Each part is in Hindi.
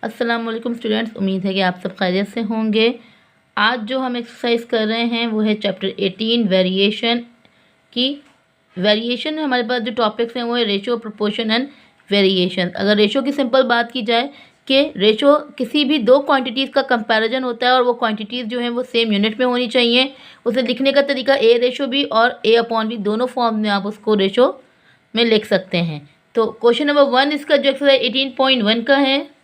अस्सलाम वालेकुम स्टूडेंट्स, उम्मीद है कि आप सब खैरियत से होंगे। आज जो हम एक्सरसाइज कर रहे हैं वो है चैप्टर 18 वेरिएशन की। वेरिएशन में हमारे पास जो टॉपिक्स हैं वो है रेशो, प्रोपोर्शन एंड वेरिएशन। अगर रेशो की सिंपल बात की जाए कि रेशो किसी भी दो क्वांटिटीज़ का कंपैरिजन होता है और वो क्वांटिटीज़ जो हैं वो सेम यूनिट में होनी चाहिए। उसे लिखने का तरीका ए रेशो बी और ए अपॉन बी दोनों फॉर्म में आप उसको रेशो में लिख सकते हैं। तो क्वेश्चन नंबर 1 इसका जो एक्सरसाइज 18.1 का है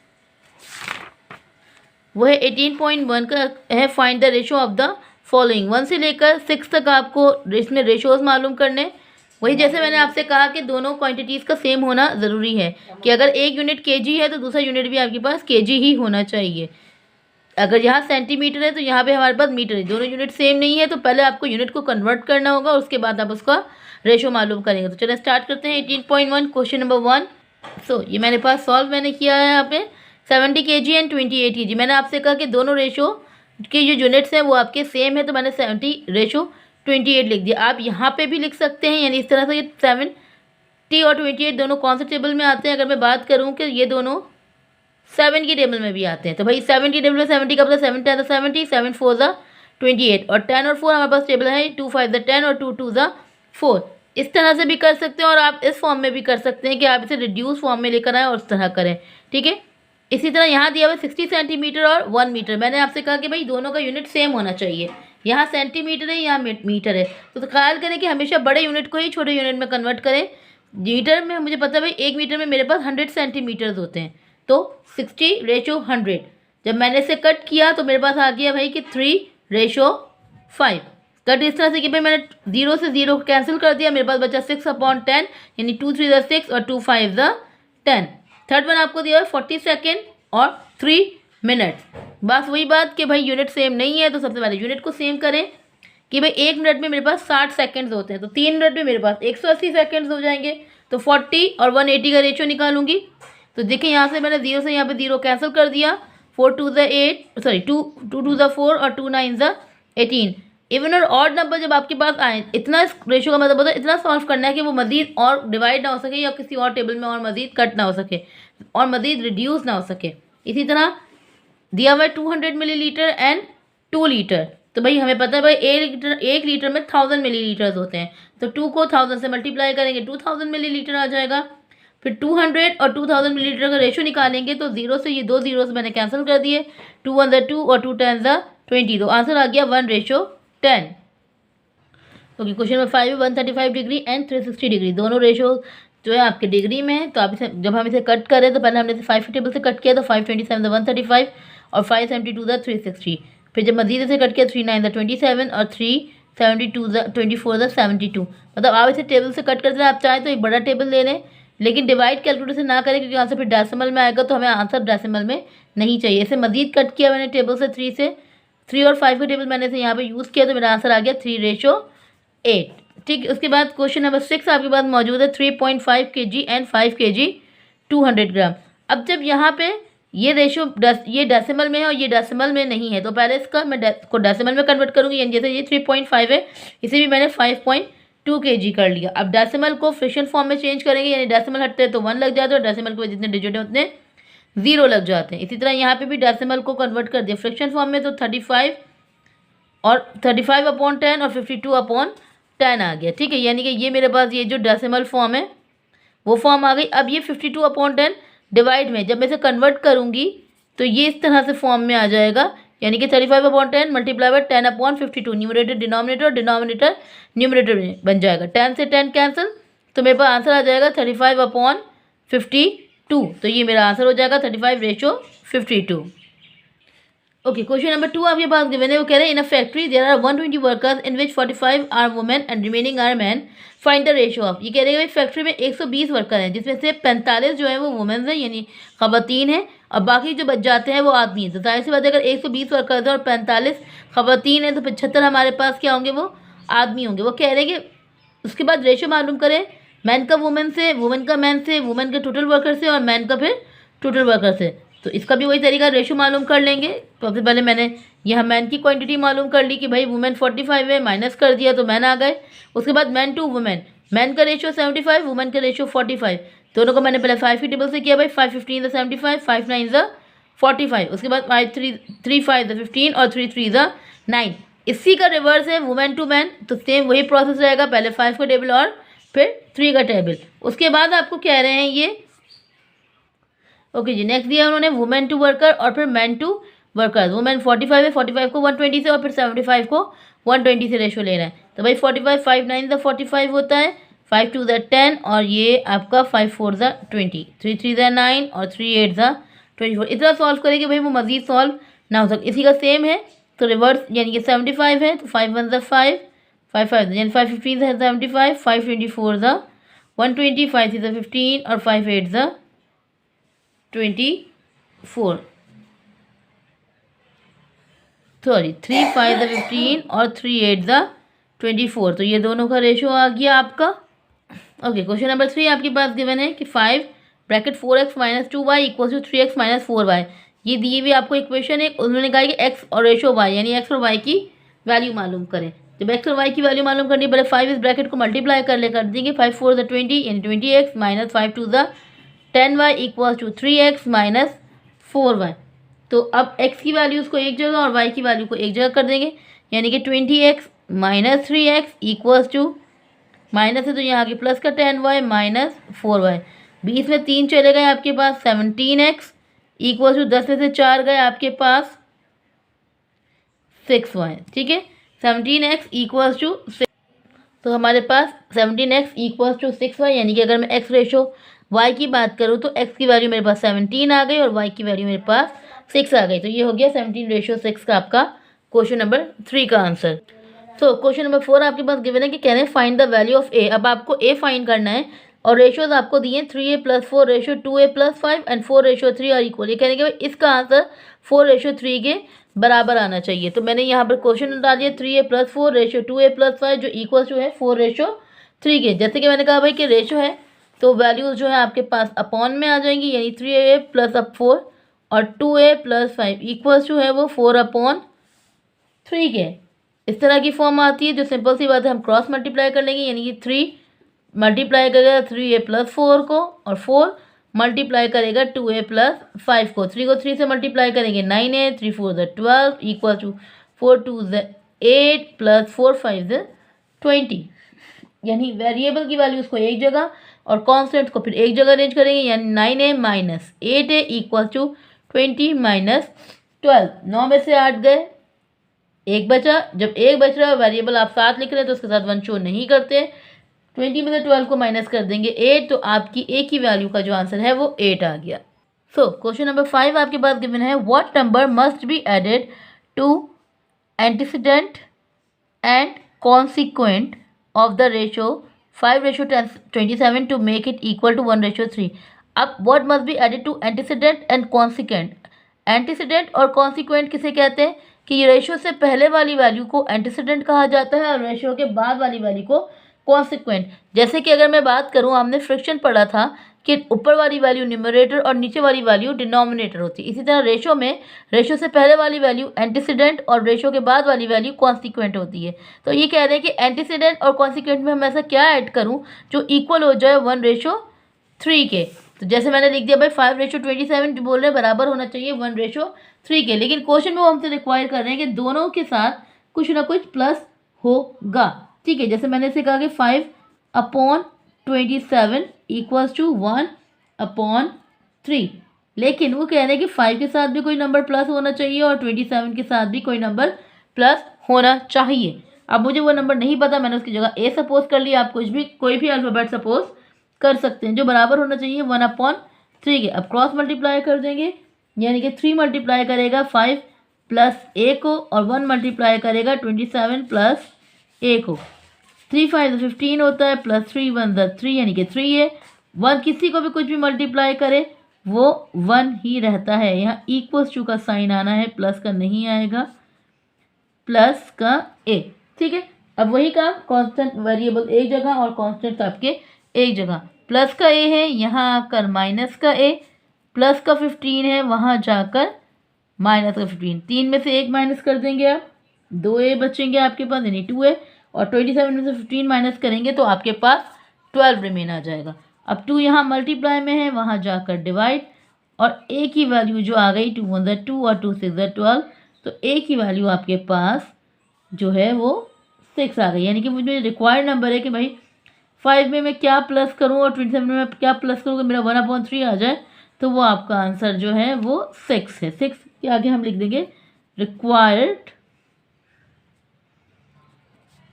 वो है 18.1 का है find the ratio of the following. 1 से लेकर 6 तक आपको इसमें रेशोज़ मालूम करने। वही जैसे मैंने आपसे कहा कि दोनों क्वांटिटीज़ का सेम होना ज़रूरी है कि अगर एक यूनिट केजी है तो दूसरा यूनिट भी आपके पास केजी ही होना चाहिए। अगर यहाँ सेंटीमीटर है तो यहाँ पे हमारे पास मीटर है। दोनों यूनिट सेम नहीं है तो पहले आपको यूनिट को कन्वर्ट करना होगा, उसके बाद आप उसका रेशो मालूम करेंगे। तो चलिए स्टार्ट करते हैं 18.1 क्वेश्चन नंबर 1। सो ये मैंने पास सॉल्व मैंने किया है यहाँ पे 70 kg एंड 28 kg। मैंने आपसे कहा कि दोनों रेशो के जो यूनिट्स हैं वो आपके सेम है तो मैंने 70 रेशो 28 लिख दिया। आप यहाँ पे भी लिख सकते हैं, यानी इस तरह से ये 70 और 28 दोनों कौन से टेबल में आते हैं। अगर मैं बात करूँ कि ये दोनों 7 की टेबल में भी आते हैं तो भाई 7 की टेबल में 70 का मतलब 7 10 70, 7 4 28 और 10 और 4 हमारे पास टेबल है 2 5 10 और 2 2 4। इस तरह से भी कर सकते हैं और आप इस फॉर्म में भी कर सकते हैं कि आप इसे रिड्यूस फॉर्म में लेकर आएँ और उस तरह करें, ठीक है। इसी तरह यहाँ दिया हुआ 60 सेंटीमीटर और 1 मीटर। मैंने आपसे कहा कि भाई दोनों का यूनिट सेम होना चाहिए। यहाँ सेंटीमीटर है, यहाँ मीटर है, तो ख्याल करें कि हमेशा बड़े यूनिट को ही छोटे यूनिट में कन्वर्ट करें। मीटर में मुझे पता है भाई 1 मीटर में मेरे पास 100 सेंटीमीटर्स होते हैं तो 60 रेशो 100। जब मैंने इसे कट किया तो मेरे पास आ गया भाई कि 3 रेशो 5। कट इस तरह से कि भाई मैंने 0 से 0 कैंसिल कर दिया, मेरे पास बचा 6/10 यानी 2 3 6 और 2 5 10। थर्ड वन आपको दिया है 40 सेकेंड और 3 मिनट्स। बस वही बात कि भाई यूनिट सेम नहीं है तो सबसे पहले यूनिट को सेम करें कि भाई 1 मिनट में मेरे पास 60 सेकेंड्स होते हैं तो 3 मिनट में मेरे पास 180 सेकेंड्स हो जाएंगे। तो 40 और 180 का रेशो निकालूंगी। तो देखिए यहाँ से मैंने 0 से यहाँ पे 0 कैंसिल कर दिया। 4 2 8 सॉरी 2 2 4 और 2 9 18। इवन और ऑड नंबर जब आपके पास आए, इतना रेशो का मतलब होता है इतना सॉल्व करना है कि वो मजीद और डिवाइड ना हो सके या किसी और टेबल में और मजीद कट ना हो सके और मजीद रिड्यूस ना हो सके। इसी तरह दिया हुआ है 200 मिलीलीटर एंड 2 लीटर। तो भाई हमें पता है भाई 1 लीटर में 1000 मिलीलीटर्स होते हैं तो 2 को 1000 से मल्टीप्लाई करेंगे 2000 मिलीलीटर आ जाएगा। फिर 200 और 2000 मिलीलीटर का रेशो निकालेंगे तो 0 से ये 2 जीरो से मैंने कैंसिल कर दिए। 2 1 2 और 2 10 20। तो आंसर आ गया 1:10। Okay, question number 5 135 degree and 360 degree. दोनों रेशो जो है आपके डिग्री में है तो आप इसे जब हम इसे कट करें तो पहले हमने इसे 5 टेबल से कट किया तो 527 135 और 572 360। फिर जब मजीद इसे कट किया 39 27 और 372 24 72। मतलब आप इसे टेबल से कट करते हैं, आप चाहें तो एक बड़ा टेबल ले लें लेकिन डिवाइड कैलकुलेटर से ना करें क्योंकि आंसर फिर डेसिमल में आएगा तो हमें आंसर डेसिमल में नहीं चाहिए। इसे मजीद कट किया मैंने टेबल से 3 और 5 का टेबल मैंने इसे यहाँ पे यूज़ किया तो मेरा आंसर आ गया 3:8। ठीक, उसके बाद क्वेश्चन नंबर 6 आपके पास मौजूद है 3.5 kg एंड 5 kg 200 ग्राम। अब जब यहाँ पे ये रेशो ये डेसिमल में है और ये डेसिमल में नहीं है तो पहले इसका मैं को डेसिमल में कन्वर्ट करूँगी। यानी जैसे ये 3.5 है इसे भी मैंने 5.2 kg कर लिया। अब डेसिमल को फ्रैक्शन फॉर्म में चेंज करेंगे, यानी डेसिमल हटते हैं तो 1 लग जाता है और डेसिमल के जितने डिजिट हैं उतने 0 लग जाते हैं। इसी तरह यहाँ पे भी डेसिमल को कन्वर्ट कर दिया फ्रैक्शन फॉर्म में तो 35 और 35/10 और 52/10 आ गया। ठीक है, यानी कि ये मेरे पास ये जो डेसिमल फॉर्म है वो फॉर्म आ गई। अब ये 52/10 डिवाइड में जब मैं इसे कन्वर्ट करूँगी तो ये इस तरह से फॉर्म में आ जाएगा, यानी कि 35/10 मल्टीप्लाई बाय 10/52। न्यूमरेटर डिनोमिनेटर और डिनोमिनेटर न्यूमरेटर में बन जाएगा। 10 से 10 कैंसिल तो मेरे पास आंसर आ जाएगा 35/52। तो ये मेरा आंसर हो जाएगा 35:52। ओके, क्वेश्चन नंबर 2 आपके पास गिवन है। वो कह रहे हैं in a factory there are 120 workers in which 45 are women and remaining are man, find the ratio of. ये कह रहे हैं फैक्ट्री में 120 वर्कर हैं जिसमें से 45 जो है वो वुमेन्स हैं यानी खवातीन हैं और बाकी जो बच जाते हैं वो आदमी हैं। तो जाहिर सी बात है अगर 120 वर्कर्स हैं और 45 खवातीन हैं तो 75 हमारे पास क्या होंगे, वो आदमी होंगे। वो कह रहे हैं कि उसके बाद रेशो मालूम करें मैन का वुमेन से, वुमेन का मैन से, वुमेन के टोटल वर्कर से और मैन का फिर टोटल वर्कर से। तो इसका भी वही तरीका, रेशो मालूम कर लेंगे। तो सबसे पहले मैंने यहाँ मैन की क्वांटिटी मालूम कर ली कि भाई वुमेन 45 है, माइनस कर दिया तो मैन आ गए। उसके बाद मैन टू वुमेन, मैन का रेशो 75, वुमेन का रेशो 45। दोनों को मैंने पहले 5 की टेबल से किया भाई 5 15 75, 5 9 45, उसके बाद 3 5 ज़ा 15 और 3 3 ज़ा 9। इसी का रिवर्स है वुमेन टू मैन, तो सेम वही प्रोसेस रहेगा, पहले 5 का टेबल और फिर 3 का टेबल। उसके बाद आपको कह रहे हैं ये ओके जी। नेक्स्ट दिया उन्होंने वुमेन टू वर्कर और फिर मैन टू वर्कर्स। वुमेन 45 है, 45 को 120 से और फिर 75 को 120 से रेशो लेना है। तो भाई 45 5 9 ज़ा 45 होता है, 5 2 ज़ा 10 और ये आपका 5 4 ज़ा 20, 3 3 ज़ा 9 और 3 8 ज़ा 24। इतना सॉल्व करेंगे भाई वो मजीद सॉल्व ना हो सके। इसी का सेम है तो रिवर्स, यानी कि 75 है तो 5 1 ज़ा 5 5 5 यानी 5 15 ज़ा 75, 5 24 ज़ा 120, 5 6 ज़ा 15 और 5 8 ज़ा 24, सॉरी 3 5 ज़ा 15 और 3 8 ज़ा 24। तो ये दोनों का रेशो आ गया आपका। ओके, क्वेश्चन नंबर 3 आपके पास गिवन है कि 5 bracket 4x minus 2y equal to 3x minus 4y। ये दिए हुए आपको इक्वेशन है, उन्होंने कहा कि x और रेशो y यानी x और y की वैल्यू मालूम करें। जब x और y की वैल्यू मालूम करनी पहले 5 इस ब्रैकेट को मल्टीप्लाई कर देंगे, 5 4 ज़ा 20 यानी 20x माइनस 5 2 ज़ा 10y equal to 3x minus 4y। तो अब x की वैल्यूज़ को एक जगह और y की वैल्यू को एक जगह कर देंगे, यानी कि 20x minus 3x equals to minus है तो यहाँ आगे प्लस का 10y माइनस 4y। बीच में 3 चले गए आपके पास, 17x इक्वल्स टू 10 में से 4 गए आपके पास 6y। ठीक है, 17x इक्वल्स टू 6, तो हमारे पास 17x इक्वल्स टू 6y, यानी कि अगर मैं x रेशो y की बात करूँ तो x की वैल्यू मेरे पास 17 आ गई और y की वैल्यू मेरे पास 6 आ गई। तो ये हो गया 17:6 का आपका क्वेश्चन नंबर 3 का आंसर। तो क्वेश्चन नंबर 4 आपके पास गिवन है कि कह रहे हैं find the value of a। अब आपको a फाइंड करना है और रेशियोज आपको दिए हैं 3a + 4 ratio 2a + 5 and 4 ratio 3 are equal. ये कहने के भाई इसका आंसर 4 रेशो 3 के बराबर आना चाहिए। तो मैंने यहाँ पर क्वेश्चन डाल दिया 3a + 4 रेशो 2a + 5 जो इक्वल जो है 4 रेशो 3 के। जैसे कि मैंने कहा भाई कि रेशो है तो वैल्यूज जो है आपके पास अपॉन में आ जाएंगी, यानी 3a + 4 और 2a + 5 इक्वल्स जो है वो 4/3 के। इस तरह की फॉर्म आती है जो सिंपल सी बात है, हम क्रॉस मल्टीप्लाई कर लेंगे, यानी कि 3 मल्टीप्लाई करेगा 3a + 4 को और 4 मल्टीप्लाई करेगा 2a + 5 को। 3 को 3 से मल्टीप्लाई करेंगे 9a, 3 4 ज़ा 12 इक्वल टू 4 2 ज़ा 8 + 4 5 ज़ा 20। यानी वेरिएबल की वैल्यूज़ को एक जगह और कॉन्स्टेंट को फिर एक जगह अरेंज करेंगे, यानी 9a minus 8a equal to 20 minus 12। 9 में से 8 गए, एक बचा। जब एक बच रहा है वेरिएबल आप 7 लिख रहे हैं तो उसके साथ 1 शो नहीं करते। 20 में से 12 को माइनस कर देंगे 8, तो आपकी a की वैल्यू का जो आंसर है वो 8 आ गया। सो क्वेश्चन नंबर 5 आपके पास गिवन है what number must be added to antecedent and consequent of the ratio 5:27 to make it equal to 1:3। अब what must be added to antecedent and consequent. Antecedent और कॉन्सिक्वेंट किसे कहते हैं कि ये रेशो से पहले वाली वैल्यू को एंटीसीडेंट कहा जाता है और रेशो के बाद वाली वैल्यू को कॉन्सिक्वेंट। जैसे कि अगर मैं बात करूं, हमने फ्रिक्शन पढ़ा था कि ऊपर वाली वैल्यू न्यूमरेटर और नीचे वाली वैल्यू डिनोमिनेटर होती है। इसी तरह रेशो में रेशो से पहले वाली वैल्यू एंटीसीडेंट और रेशो के बाद वाली वैल्यू कॉन्सिक्वेंट होती है। तो ये कह रहे हैं कि एंटीसीडेंट और कॉन्सिक्वेंट में हम ऐसा क्या ऐड करूं जो इक्वल हो जाए 1:3 के। तो जैसे मैंने लिख दिया भाई 5:27 बोल रहे हैं बराबर होना चाहिए 1:3 के, लेकिन क्वेश्चन में वो हमसे रिक्वायर कर रहे हैं कि दोनों के साथ कुछ ना कुछ प्लस होगा। ठीक है, जैसे मैंने इसे कहा कि 5/27 इक्वल्स टू 1/3, लेकिन वो कह रहे हैं कि 5 के साथ भी कोई नंबर प्लस होना चाहिए और 27 के साथ भी कोई नंबर प्लस होना चाहिए। अब मुझे वो नंबर नहीं पता, मैंने उसकी जगह ए सपोज कर लिया। आप कुछ भी कोई भी अल्फ़ाबेट सपोज कर सकते हैं जो बराबर होना चाहिए 1/3 के। अब क्रॉस मल्टीप्लाई कर देंगे, यानी कि 3 मल्टीप्लाई करेगा 5 + a को और 1 मल्टीप्लाई करेगा 27 + a को। 3 5 15 होता है, +3 1 3 यानी कि 3a। 1 किसी को भी कुछ भी मल्टीप्लाई करे वो 1 ही रहता है। यहाँ इक्वल्स टू का साइन आना है, प्लस का नहीं आएगा, प्लस का a। ठीक है, अब वही काम कांस्टेंट वेरिएबल एक जगह और कांस्टेंट आपके एक जगह। प्लस का a है, यहाँ आकर माइनस का a, प्लस का 15 है, वहाँ जाकर माइनस का 15। 3 में से 1 माइनस कर देंगे आप, 2a बचेंगे आपके पास यानी 2a, और 27 में से 15 माइनस करेंगे तो आपके पास 12 रिमेन आ जाएगा। अब 2 यहाँ मल्टीप्लाई में है, वहाँ जाकर डिवाइड और ए की वैल्यू जो आ गई 2 × 1 = 2 और 2 × 6 = 12, तो ए की वैल्यू आपके पास जो है वो 6 आ गई। यानी कि मुझे रिक्वायर्ड नंबर है कि भाई 5 में मैं क्या प्लस करूं और 27 में मैं क्या प्लस करूं कि मेरा 1/3 आ जाए, तो वो आपका आंसर जो है वो 6 है। 6 के आगे हम लिख देंगे required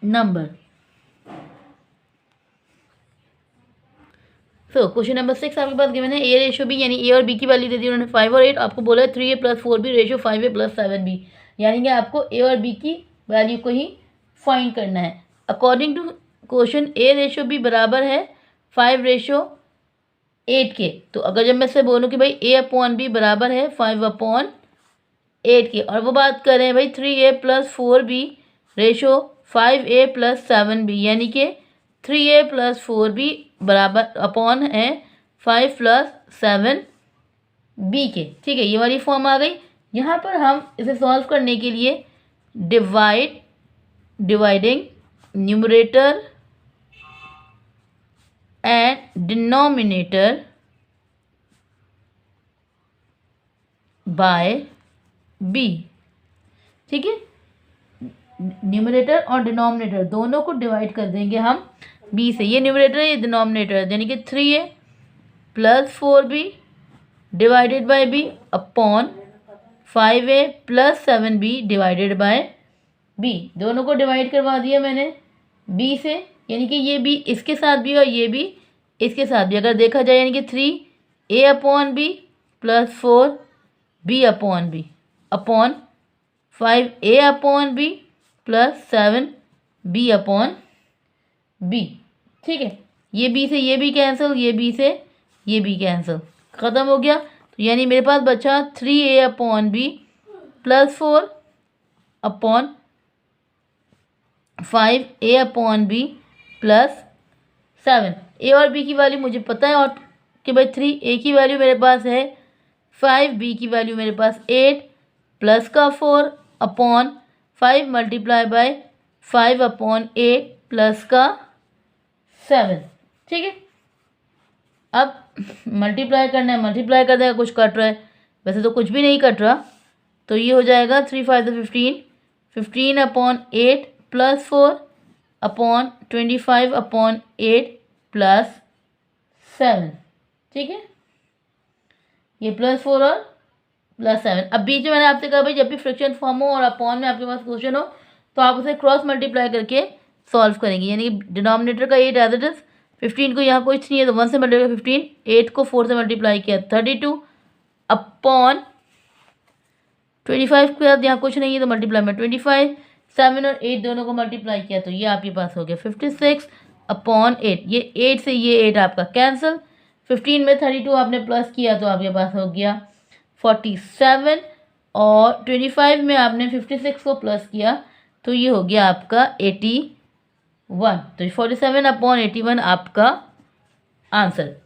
number. So question number 6 आपके पास गिवन है ए रेशो बी, यानी ए और बी की वैल्यू दे दी उन्होंने 5 और 8, आपको बोला है 3a + 4b ratio 5a + 7b, यानी कि आपको ए और बी की वैल्यू को ही फाइंड करना है। According to question a ratio b बराबर है 5:8 के, तो अगर जब मैं से बोलूँ कि भाई a/b बराबर है 5/8 के, और वो बात करें भाई 3a + 4b ratio 5a + 7b, यानी कि 3a + 4b बराबर अपॉन है 5 + 7b के। ठीक है, ये वाली फॉर्म आ गई। यहाँ पर हम इसे सॉल्व करने के लिए dividing numerator and denominator by b. ठीक है, न्यूमरेटर और डिनोमिनेटर दोनों को डिवाइड कर देंगे हम बी से। ये न्यूमरेटर है, ये डिनोमिनेटर है, यानी कि 3a + 4b divided by b upon 5a + 7b divided by b. दोनों को डिवाइड करवा दिया मैंने बी से, यानी कि ये बी इसके साथ भी और ये भी इसके साथ भी। अगर देखा जाए यानी कि 3a/b + 4b/b upon 5a/b + 7b/b। ठीक है, ये बी से ये भी कैंसिल, ये बी से ये भी कैंसिल, ख़त्म हो गया। तो यानी मेरे पास बचा 3a/b + 4 अपॉन 5a/b + 7। ए और बी की वैल्यू मुझे पता है, और कि भाई 3a की वैल्यू मेरे पास है 5b की वैल्यू मेरे पास 8 प्लस का 4 अपॉन 5 × 5/8 प्लस का 7। ठीक है, अब मल्टीप्लाई करना है, मल्टीप्लाई कर देगा, कुछ कट रहा है, वैसे तो कुछ भी नहीं कट रहा, तो ये हो जाएगा 3 × 5 = 15, 15/8 + 4 अपॉन 25/8 + 7। ठीक है, ये +4 और +7। अब बीच में मैंने आपसे कहा भाई जब भी फ्रैक्शन फॉर्म हो और अपॉन में आपके पास क्वेश्चन हो तो आप उसे क्रॉस मल्टीप्लाई करके सॉल्व करेंगे, यानी कि डिनोमिनेटर का 8 एज इट इज, 15 को यहाँ कुछ नहीं है तो 1 से मल्टीप्लाई 15, 8 को 4 से मल्टीप्लाई किया 32 अपॉन 25 के साथ यहाँ कुछ नहीं है तो मल्टीप्लाई में 25, 7 और 8 दोनों को मल्टीप्लाई किया तो ये आपके पास हो गया 56/8। ये 8 से ये 8 आपका कैंसिल, 15 में 32 आपने प्लस किया तो आपके पास हो गया 47, और 25 में आपने 56 को प्लस किया तो ये हो गया आपका 81। तो 47/81 आपका आंसर।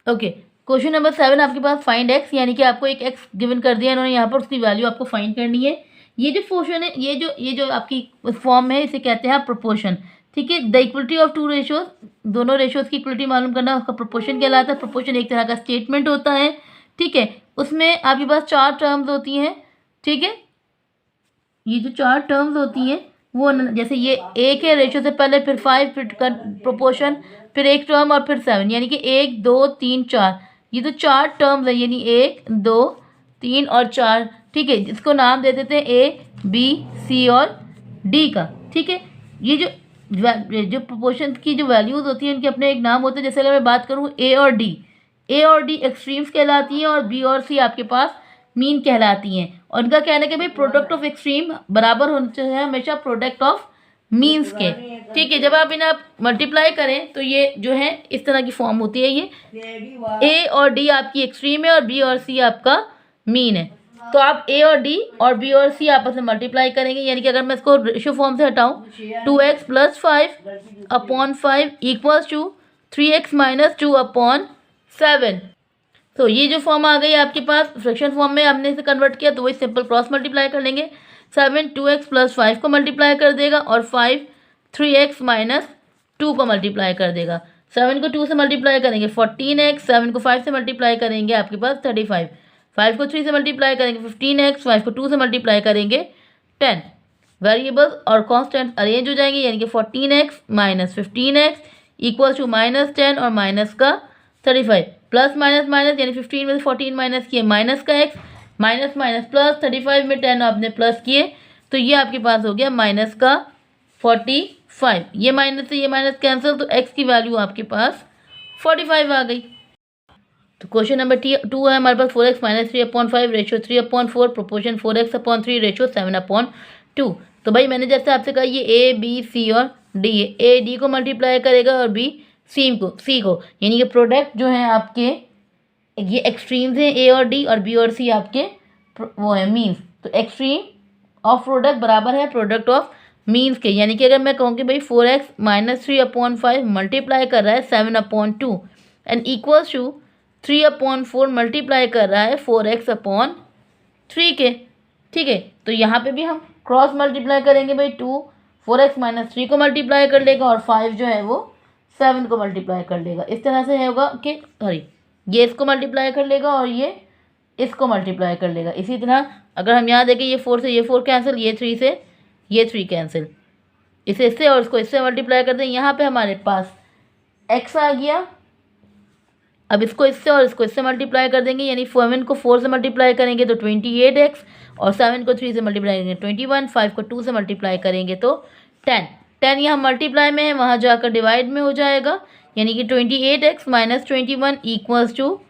ओके, क्वेश्चन नंबर 7 आपके पास फाइंड एक्स, यानी कि आपको एक एक्स गिवन कर दिया इन्होंने, यहाँ पर उसकी वैल्यू आपको फाइंड करनी है। ये जो पोर्शन है, ये जो आपकी फॉर्म है, इसे कहते हैं प्रोपोर्शन। ठीक है, the equality of two ratios, दोनों रेशोज की इक्वलिटी मालूम करना उसका प्रोपोर्शन कहलाता है। प्रोपोर्शन एक तरह का स्टेटमेंट होता है। ठीक है, उसमें आपके पास 4 टर्म्स होती हैं। ठीक है, ये जो 4 टर्म्स होती हैं वो जैसे ये 1 है रेशो से पहले, फिर 5, फिर प्रोपोर्शन, फिर एक टर्म और फिर 7, यानी कि 1 2 3 4, ये तो 4 टर्म्स है, यानी 1 2 3 और 4। ठीक है, इसको नाम दे देते हैं A B C और D का। ठीक है, ये जो प्रोपोर्शन की जो वैल्यूज़ होती हैं उनके अपने एक नाम होते हैं। जैसे अगर मैं बात करूँ A और D एक्सट्रीम्स कहलाती हैं और B और C आपके पास मीन कहलाती हैं। और उनका कहना है कि भाई प्रोडक्ट ऑफ एक्सट्रीम बराबर होना चाहिए हमेशा प्रोडक्ट ऑफ मीन्स के। ठीक है, जब आप इन्हें मल्टीप्लाई करें तो ये जो है इस तरह की फॉर्म होती है। ये A और D आपकी एक्सट्रीम है और B और C आपका मीन है। तो आप A और D और B और C आपस में मल्टीप्लाई करेंगे, यानी कि अगर मैं इसको रेशियो फॉर्म से हटाऊं 2x + 5/5 = 3x - 2/7। तो ये जो फॉर्म आ गई आपके पास फ्रैक्शन फॉर्म में, हमने इसे कन्वर्ट किया तो वही सिंपल क्रॉस मल्टीप्लाई कर लेंगे। 7 2x + 5 को मल्टीप्लाई कर देगा और 5 3x - 2 को मल्टीप्लाई कर देगा। 7 को 2 से मल्टीप्लाई करेंगे 14x, 7 को 5 से मल्टीप्लाई करेंगे आपके पास 35, 5 को 3 से मल्टीप्लाई करेंगे 15x, 5 को 2 से मल्टीप्लाई करेंगे 10। वेरिएबल्स और कांस्टेंट अरेंज हो जाएंगे, यानी कि 14x minus 15x equals to -10 और माइनस का 35, प्लस माइनस माइनस यानी 15 में से 14 माइनस किए माइनस का x, माइनस माइनस प्लस, 35 में 10 आपने प्लस किए, तो ये आपके पास हो गया माइनस का 45। ये माइनस से ये माइनस कैंसिल, तो x की वैल्यू आपके पास 45 आ गई। तो क्वेश्चन नंबर 2 है हमारे पास 4x minus 3/5 ratio 3/4 proportion 4x/3 ratio 7/2। तो भाई मैंने जैसे आपसे कहा ये ए बी सी और डी है, ए डी को मल्टीप्लाई करेगा और बी सी को, यानी कि प्रोडक्ट जो है आपके ये एक्सट्रीम्स हैं ए और डी, और बी और सी आपके वो है मीन्स। तो एक्सट्रीम ऑफ प्रोडक्ट बराबर है प्रोडक्ट ऑफ मीन्स के, यानी कि अगर मैं कहूँ कि भाई 4x माइनस 3/5 मल्टीप्लाई कर रहा है 7/2 एंड इक्वल्स टू 3/4 मल्टीप्लाई कर रहा है 4x/3 के, ठीक है। तो यहाँ पे भी हम क्रॉस मल्टीप्लाई करेंगे भाई, 2 4x माइनस 3 को मल्टीप्लाई कर लेगा और 5 जो है वो 7 को मल्टीप्लाई कर लेगा। इस तरह से होगा कि सॉरी ये इसको मल्टीप्लाई कर लेगा और ये इसको मल्टीप्लाई कर लेगा। इसी तरह अगर हम यहाँ देखें ये 4 से ये 4 कैंसिल, ये 3 से ये 3 कैंसिल, इसे इससे और इसको इससे मल्टीप्लाई कर दें, यहाँ पे हमारे पास x आ गया। अब इसको इससे और इसको इससे मल्टीप्लाई कर देंगे, यानी 7 को 4 से मल्टीप्लाई करेंगे तो 28x, और 7 को 3 से मल्टीप्लाई करेंगे 21, 5 को 2 से मल्टीप्लाई करेंगे तो 10। 10 यहाँ मल्टीप्लाई में है, वहाँ जाकर डिवाइड में हो जाएगा, यानी कि 28x minus 21 equals to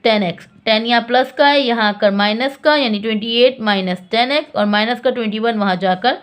10x। 10 यहाँ प्लस का है, यहाँ आकर माइनस का, यानी 28 माइनस 10x, और माइनस का 21 वहाँ जाकर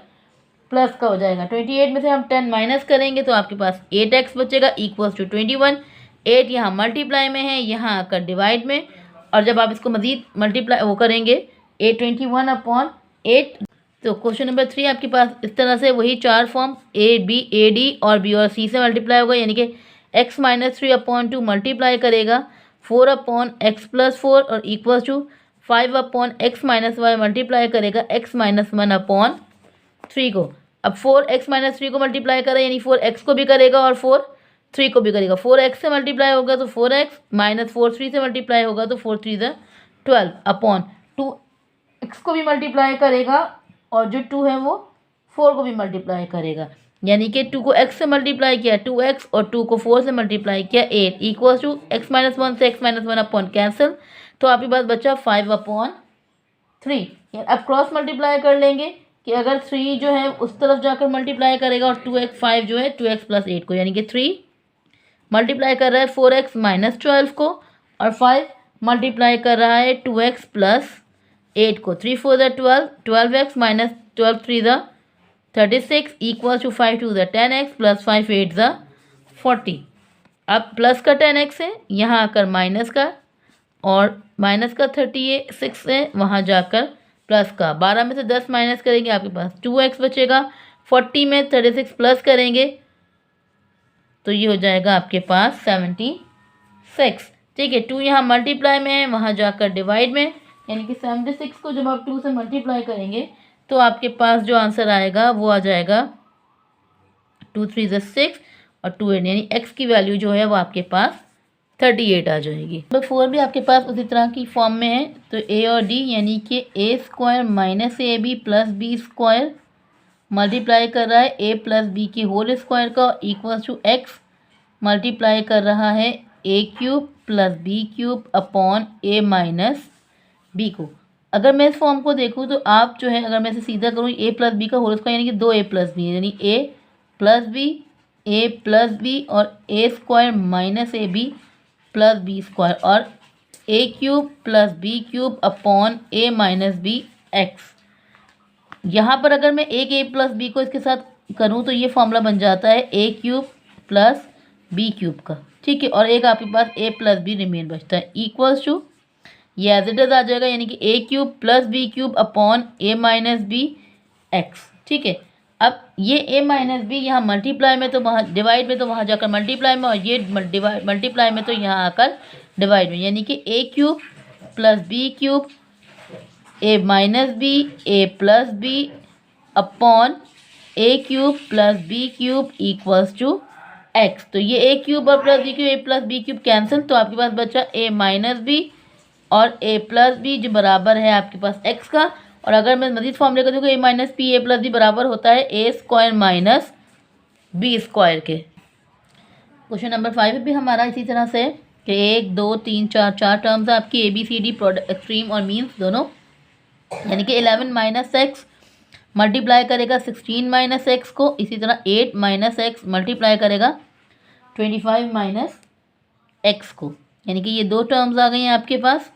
प्लस का हो जाएगा। 28 में से हम 10 माइनस करेंगे तो आपके पास 8x बचेगा इक्वल्स टू 21। 8 यहाँ मल्टीप्लाई में है, यहाँ आकर डिवाइड में, और जब आप इसको मज़ीद मल्टीप्लाई वो करेंगे 821/8। तो क्वेश्चन नंबर 3 आपके पास इस तरह से वही 4 form a b a d और बी और सी से मल्टीप्लाई होगा, यानी कि x माइनस 3/2 मल्टीप्लाई करेगा 4/x+4 और equals to 5/x minus y multiply करेगा x माइनस 1/3 को। अब 4x माइनस 3 को मल्टीप्लाई करें, यानी 4x को भी करेगा और 3 को भी करेगा। 4x से मल्टीप्लाई होगा तो 4x माइनस 4 3 से मल्टीप्लाई होगा तो 4 3 12/2। x को भी मल्टीप्लाई करेगा और जो 2 है वो 4 को भी मल्टीप्लाई करेगा, यानी कि 2 को x से मल्टीप्लाई किया 2x और 2 को 4 से मल्टीप्लाई किया 8 इक्वल्स टू x माइनस 1 से x माइनस 1 कैंसिल, तो आपके पास बचा 5/3। अब क्रॉस मल्टीप्लाई कर लेंगे कि अगर 3 जो है उस तरफ जाकर मल्टीप्लाई करेगा और 2x 5 जो है 2x प्लस 8 को, यानी कि 3 मल्टीप्लाई कर रहा है 4x माइनस 12 को और 5 मल्टीप्लाई कर रहा है 2x प्लस 8 को। 3 4 12, 12x minus 12 3 36 equal to 5 2 10x plus 5 8 40। अब प्लस का 10x है, यहाँ आकर माइनस का, और माइनस का 36 है, वहाँ जाकर प्लस का। 12 में से 10 माइनस करेंगे आपके पास 2x बचेगा। 40 में 36 प्लस करेंगे तो ये हो जाएगा आपके पास 76, ठीक है। 2 यहाँ मल्टीप्लाई में है, वहाँ जाकर डिवाइड में, यानी कि 76 को जब आप 2 से मल्टीप्लाई करेंगे तो आपके पास जो आंसर आएगा वो आ जाएगा 2 3 6 और 2 8, यानी x की वैल्यू जो है वो आपके पास 38 आ जाएगी। नंबर 4 भी आपके पास उसी तरह की फॉर्म में है, तो a और d यानी कि a² minus a b plus b square multiply कर रहा है a प्लस बी की होल स्क्वायर का इक्वल्स टू x मल्टीप्लाई कर रहा है a³ plus b³ upon a minus b को। अगर मैं इस फॉर्म को देखूँ तो आप जो है, अगर मैं इसे सीधा करूँ a प्लस बी का होल स्क्वायर यानी कि 2a प्लस बी, यानी a प्लस बी और a² minus a b plus b square और a³ plus b³ upon a minus b x. यहाँ पर अगर मैं एक a प्लस बी को इसके साथ करूँ तो ये फॉर्मूला बन जाता है a³ प्लस b³ का, ठीक है। और एक आपके पास a प्लस बी रिमेन बचता है इक्वल्स टू ये एज इट इज आ जाएगा, यानी कि a³ plus b³ upon a minus b x, ठीक है। अब ये a माइनस बी यहाँ मल्टीप्लाई में तो वहाँ डिवाइड में, तो वहाँ जाकर मल्टीप्लाई में, और ये मल्टीप्लाई में तो यहाँ आकर डिवाइड में, यानी कि a³ plus b³ a minus b a plus b upon a³ plus b³ equals to x, तो ये ए क्यूब और plus b cube, a plus b cube cancel, तो आपके पास बचा ए माइनस बी और ए प्लस बी जो बराबर है आपके पास एक्स का। और अगर मैं मजीद फॉर्मूले का देखूँ, A minus P A plus B बराबर होता है A square minus B square के। क्वेश्चन नंबर 5 भी हमारा इसी तरह से कि 1 2 3 4 चार टर्म्स है आपकी a b c d, product extreme और मीन्स दोनों, यानी कि 11 माइनस एक्स मल्टीप्लाई करेगा 16 माइनस एक्स को, इसी तरह 8 माइनस एक्स मल्टीप्लाई करेगा 25 माइनस एक्स को, यानी कि ये दो टर्म्स आ गई हैं आपके पास।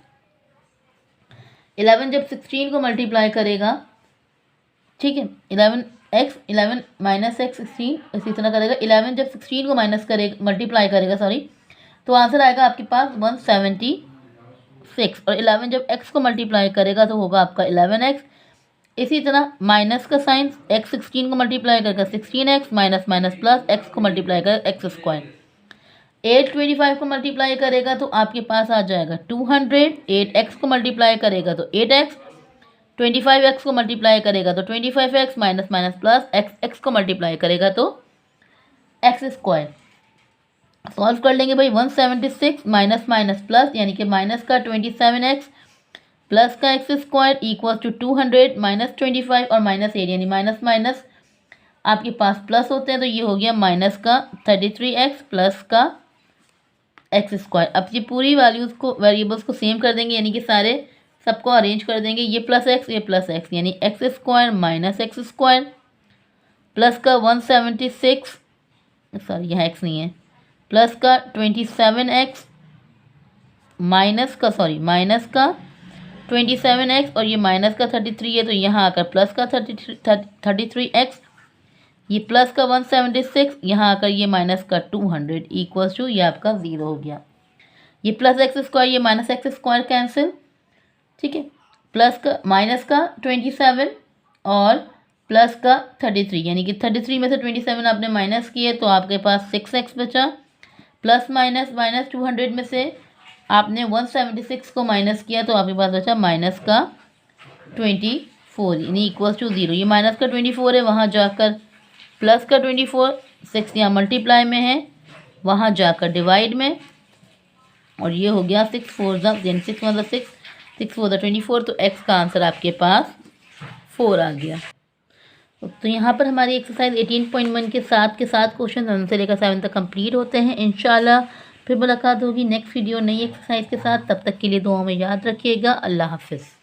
11 जब 16 को मल्टीप्लाई करेगा, ठीक है, 11 माइनस एक्स 16 इसी तरह करेगा। 11 जब 16 को माइनस करेगा, मल्टीप्लाई करेगा सॉरी, तो आंसर आएगा आपके पास 176। और 11 जब एक्स को मल्टीप्लाई करेगा तो होगा आपका 11x। इसी तरह माइनस का साइन, एक्स 16 को मल्टीप्लाई करेगा 16x minus minus plus x को मल्टीप्लाई करेगा एक्स स्क्वायर। 8 25 को मल्टीप्लाई करेगा तो आपके पास आ जाएगा 200। 8x को मल्टीप्लाई करेगा तो 8x, 25x को मल्टीप्लाई करेगा तो 25x minus minus plus x को मल्टीप्लाई करेगा तो एक्स स्क्वायर। सॉल्व कर लेंगे भाई, 176 माइनस माइनस प्लस, यानी कि माइनस का 27x प्लस का x square equal to 200 minus 25 और माइनस 8, यानी माइनस माइनस आपके पास प्लस होते हैं, तो ये हो गया माइनस का 33x प्लस का एक्स स्क्वायर। अब ये पूरी वैल्यूज़ को, वेरिएबल्स को सेम कर देंगे, यानी कि सारे सबको अरेंज कर देंगे, ये प्लस एक्स ये प्लस एक्स, यानी x square minus x square plus का 176, सॉरी यहाँ एक्स नहीं है, प्लस का 27x माइनस का 27x और ये माइनस का 33 है, तो यहाँ आकर प्लस का 33x, ये प्लस का 176, यहाँ आकर ये माइनस का 200 इक्वल्स टू ये आपका 0 हो गया। ये प्लस एक्स स्क्वायर ये माइनस एक्स स्क्वायर कैंसिल, ठीक है, प्लस का माइनस का 27 और प्लस का 33, यानी कि 33 में से 27 आपने माइनस किए तो आपके पास 6x बचा, प्लस माइनस माइनस 200 में से आपने 176 को माइनस किया तो आपके पास बचा माइनस का 24, यानी इक्वल्स टू 0। ये माइनस का 24 है, वहाँ जाकर प्लस का 24, 6 यहाँ मल्टीप्लाई में है, वहाँ जाकर डिवाइड में, और ये हो गया 6 4 यानी 6 मतलब 6 6 4 24, तो x का आंसर आपके पास 4 आ गया। तो यहाँ पर हमारी एक्सरसाइज 18.1 के साथ क्वेश्चन 1 से लेकर 7 तक कंप्लीट होते हैं। इंशाल्लाह फिर मुलाकात होगी नेक्स्ट वीडियो नई एक्सरसाइज के साथ, तब तक के लिए दुआओं में याद रखिएगा। अल्लाह हाफिज़।